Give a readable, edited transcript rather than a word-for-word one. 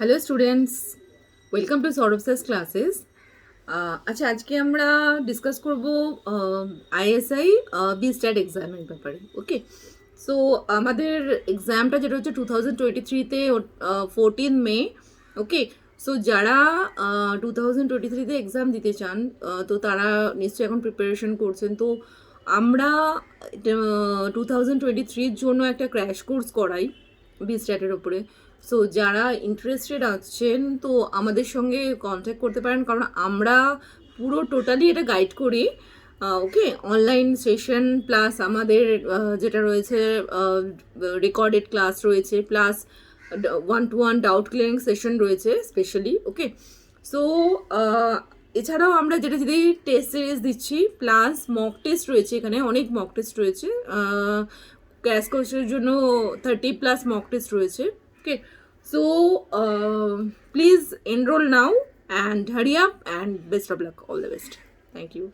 Hello students, welcome to Sourav's classes. আচ্ছা, আজকে আমরা ডিসকাস করব আইএসআই বিস্ট্যাট এক্সামের ব্যাপারে। ওকে, সো আমাদের এক্সামটা যেটা হচ্ছে 2023-তে 14 মে। ওকে, সো যারা 2023-তে এক্সাম দিতে চান তো তারা নিশ্চয়ই এখন প্রিপারেশন করছেন। তো আমরা 2023-র জন্য একটা ক্র্যাশ কোর্স করাই বিস্ট্যাটের ওপরে। সো যারা ইন্টারেস্টেড আছেন তো আমাদের সঙ্গে কন্ট্যাক্ট করতে পারেন, কারণ আমরা পুরো টোটালি এটা গাইড করি। ওকে, অনলাইন সেশন প্লাস আমাদের যেটা রয়েছে রেকর্ডেড ক্লাস রয়েছে, plus 1-to-1 doubt clearing session রয়েছে স্পেশালি। ওকে, সো এছাড়াও আমরা যেটা যদি টেস্ট সিরিজ দিচ্ছি, প্লাস মক টেস্ট রয়েছে, এখানে অনেক মক টেস্ট রয়েছে। ক্র্যাশ কোর্সের জন্য 30+ মক টেস্ট রয়েছে। ওকে, so please enroll now and hurry up and best of luck, all the best. Thank you.